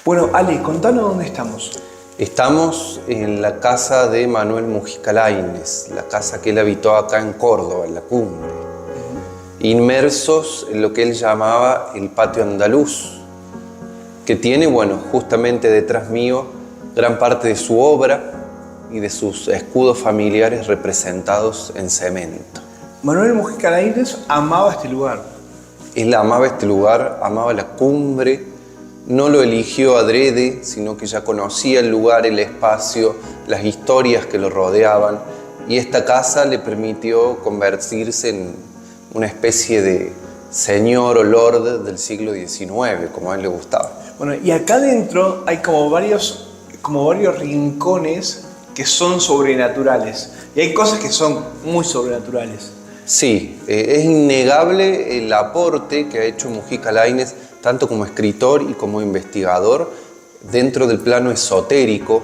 Bueno, Ale, contanos dónde estamos. Estamos en la casa de Manuel Mujica Lainez, la casa que él habitó acá en Córdoba, en la cumbre. Inmersos en lo que él llamaba el patio andaluz, que tiene, bueno, justamente detrás mío, gran parte de su obra y de sus escudos familiares representados en cemento. Manuel Mujica Lainez amaba este lugar. Él amaba este lugar, amaba la cumbre, no lo eligió adrede, sino que ya conocía el lugar, el espacio, las historias que lo rodeaban, y esta casa le permitió convertirse en una especie de señor o lord del siglo XIX, como a él le gustaba. Bueno, y acá adentro hay como varios rincones que son sobrenaturales, y hay cosas que son muy sobrenaturales. Sí, es innegable el aporte que ha hecho Mujica Lainez, tanto como escritor y como investigador, dentro del plano esotérico,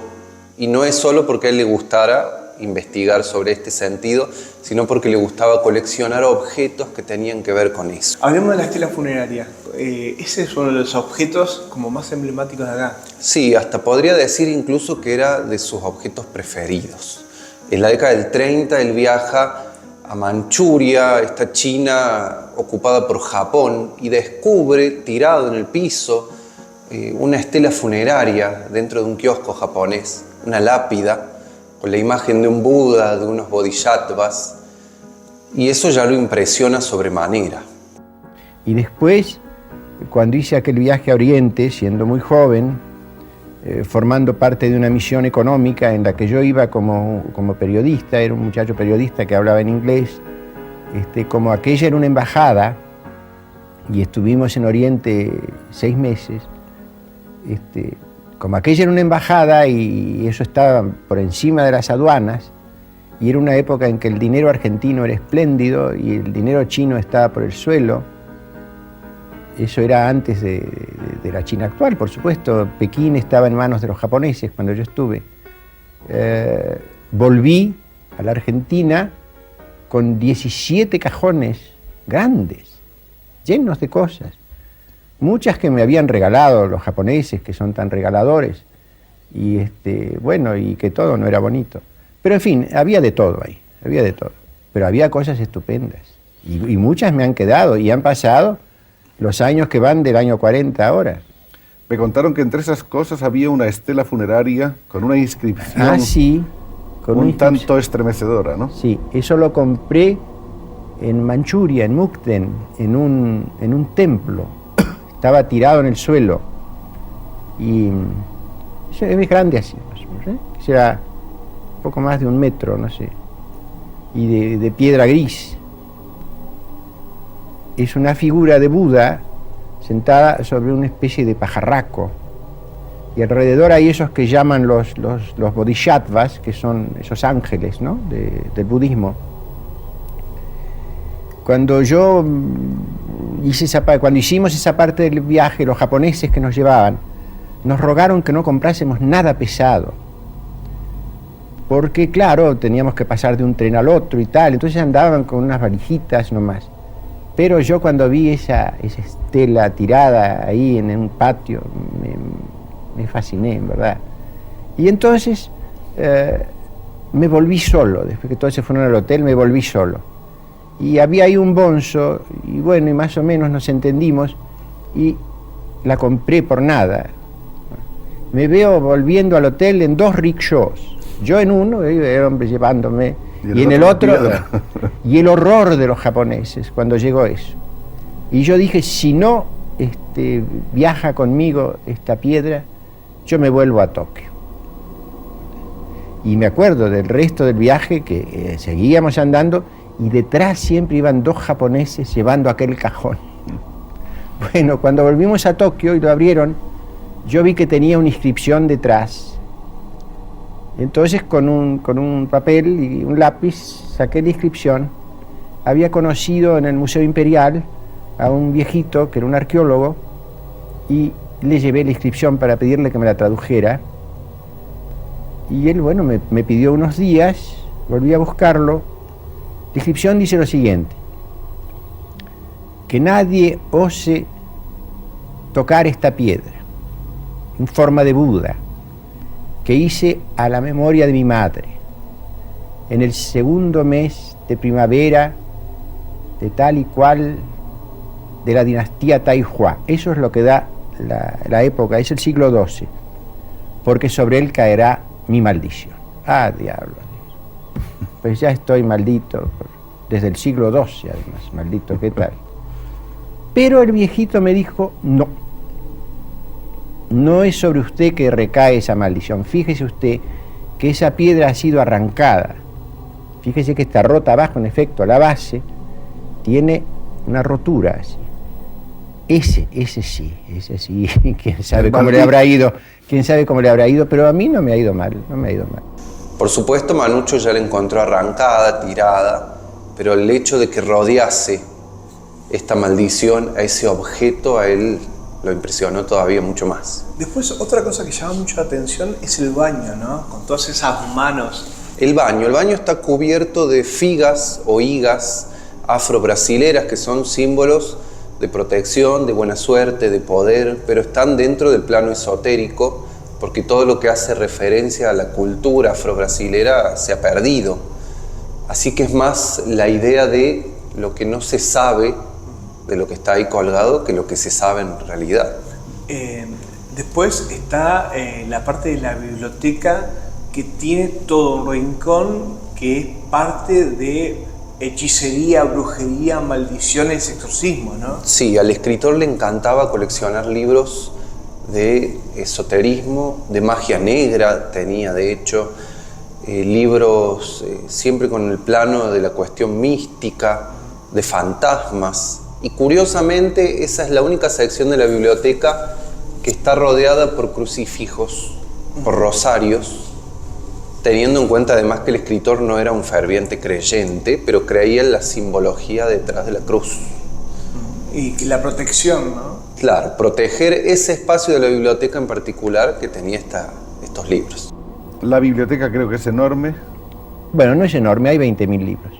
y no es solo porque a él le gustara investigar sobre este sentido, sino porque le gustaba coleccionar objetos que tenían que ver con eso. Hablemos de la estela funeraria. Ese es uno de los objetos como más emblemáticos de acá. Sí, hasta podría decir incluso que era de sus objetos preferidos. En la década del 30 él viaja a Manchuria, esta China ocupada por Japón, y descubre tirado en el piso una estela funeraria dentro de un kiosco japonés, una lápida con la imagen de un Buda, de unos bodhisattvas, y eso ya lo impresiona sobremanera. Y después, cuando hice aquel viaje a Oriente, siendo muy joven, formando parte de una misión económica en la que yo iba como periodista, era un muchacho periodista que hablaba en inglés, como aquella era una embajada, y estuvimos en Oriente 6 meses, como aquella era una embajada y eso estaba por encima de las aduanas, y era una época en que el dinero argentino era espléndido y el dinero chino estaba por el suelo. Eso era antes de la China actual, por supuesto. Pekín estaba en manos de los japoneses cuando yo estuve. Volví a la Argentina con 17 cajones grandes, llenos de cosas. Muchas que me habían regalado los japoneses, que son tan regaladores, y bueno, y que todo no era bonito. Pero en fin, había de todo ahí, había de todo. Pero había cosas estupendas, y muchas me han quedado, y han pasado los años que van del año 40 ahora. Me contaron que entre esas cosas había una estela funeraria con una inscripción. Ah, sí. Con un tanto estremecedora, ¿no? Sí, eso lo compré en Manchuria, en Mukden, en un templo. Estaba tirado en el suelo. Y eso es grande así, más o menos, ¿eh? Será un poco más de 1 metro, no sé. Y de piedra gris. Es una figura de Buda sentada sobre una especie de pajarraco, y alrededor hay esos que llaman los bodhisattvas, que son esos ángeles, ¿no?, del budismo. Cuando hicimos esa parte del viaje, los japoneses que nos llevaban nos rogaron que no comprásemos nada pesado, porque claro, teníamos que pasar de un tren al otro y tal, entonces andaban con unas valijitas nomás. Pero yo cuando vi esa estela tirada ahí en un patio, me fasciné, en verdad. Y entonces me volví solo, después que todos se fueron al hotel, me volví solo. Y había ahí un bonzo, y bueno, y más o menos nos entendimos, y la compré por nada. Me veo volviendo al hotel en 2 rickshaws, yo en uno, el hombre llevándome, y en el otro, y el horror de los japoneses cuando llegó eso. Y yo dije, si no viaja conmigo esta piedra, yo me vuelvo a Tokio. Y me acuerdo del resto del viaje que seguíamos andando, y detrás siempre iban 2 japoneses llevando aquel cajón. Bueno, cuando volvimos a Tokio y lo abrieron, yo vi que tenía una inscripción detrás. Entonces con un papel y un lápiz saqué la inscripción. Había conocido en el Museo Imperial a un viejito que era un arqueólogo, y le llevé la inscripción para pedirle que me la tradujera. Y él, bueno, me pidió unos días, volví a buscarlo. La inscripción dice lo siguiente: que nadie ose tocar esta piedra. en forma de Buda, que hice a la memoria de mi madre, en el segundo mes de primavera de tal y cual de la dinastía Taihua. Eso es lo que da la época, es el siglo XII, porque sobre él caerá mi maldición. Ah, diablo. Pues ya estoy maldito, desde el siglo XII además, maldito, ¿qué tal? Pero el viejito me dijo, no es sobre usted que recae esa maldición. Fíjese usted que esa piedra ha sido arrancada. Fíjese que está rota abajo, en efecto, la base tiene una rotura así. Ese sí, quién sabe cómo le habrá ido, pero a mí no me ha ido mal, Por supuesto, Manucho ya la encontró arrancada, tirada, pero el hecho de que rodease esta maldición a ese objeto, a él lo impresionó todavía mucho más. Después, otra cosa que llama mucho la atención es el baño, ¿no? Con todas esas manos. El baño está cubierto de figas o higas afro-brasileras, que son símbolos de protección, de buena suerte, de poder, pero están dentro del plano esotérico, porque todo lo que hace referencia a la cultura afro-brasilera se ha perdido. Así que es más la idea de lo que no se sabe de lo que está ahí colgado que lo que se sabe en realidad. Después está la parte de la biblioteca que tiene todo un rincón que es parte de hechicería, brujería, maldiciones, exorcismo, ¿no? Sí, al escritor le encantaba coleccionar libros de esoterismo, de magia negra, tenía de hecho libros siempre con el plano de la cuestión mística, de fantasmas. Y curiosamente esa es la única sección de la biblioteca que está rodeada por crucifijos, por rosarios, teniendo en cuenta además que el escritor no era un ferviente creyente, pero creía en la simbología detrás de la cruz. Y la protección, ¿no? Claro, proteger ese espacio de la biblioteca en particular que tenía estos libros. La biblioteca creo que es enorme. Bueno, no es enorme, hay 20.000 libros.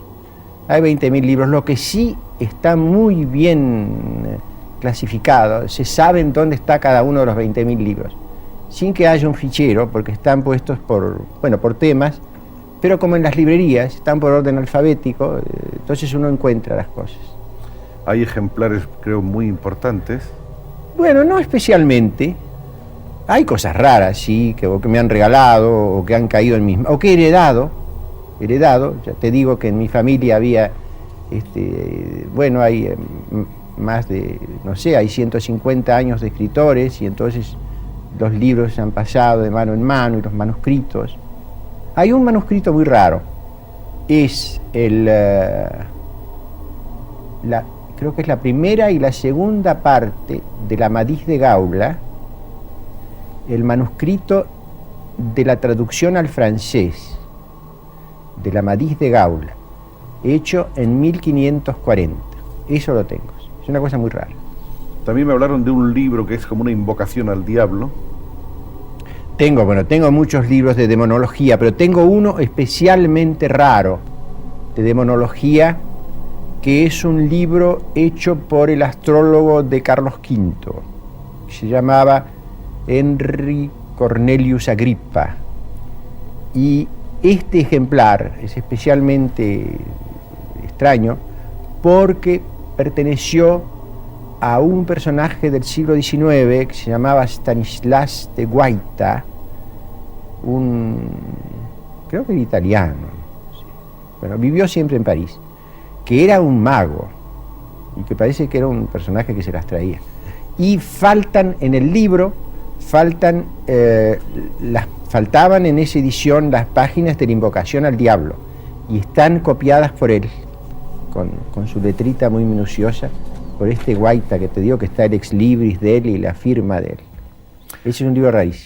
Hay 20.000 libros, lo que sí está muy bien clasificado, se sabe en dónde está cada uno de los 20.000 libros, sin que haya un fichero, porque están puestos por temas, pero como en las librerías, están por orden alfabético, entonces uno encuentra las cosas. Hay ejemplares, creo, muy importantes. Bueno, no especialmente. Hay cosas raras, sí, que me han regalado, o que han caído en mis... o que he heredado. Ya te digo que en mi familia había, hay más de, hay 150 años de escritores, y entonces los libros se han pasado de mano en mano, y los manuscritos. Hay un manuscrito muy raro, es creo que es la primera y la segunda parte del Amadís de Gaula, el manuscrito de la traducción al francés del Amadís de Gaula, hecho en 1540. Eso lo tengo, es una cosa muy rara. También me hablaron de un libro que es como una invocación al diablo. Tengo muchos libros de demonología, pero tengo uno especialmente raro de demonología, que es un libro hecho por el astrólogo de Carlos V, que se llamaba Henry Cornelius Agrippa. Y este ejemplar es especialmente extraño porque perteneció a un personaje del siglo XIX que se llamaba Stanislas de Guaita, creo que era italiano, bueno, vivió siempre en París, que era un mago y que parece que era un personaje que se las traía. Y faltan en el libro, faltaban en esa edición las páginas de la invocación al diablo, y están copiadas por él, con su letrita muy minuciosa, por este Guaita que te digo que está el ex libris de él y la firma de él. Ese es un libro rarísimo.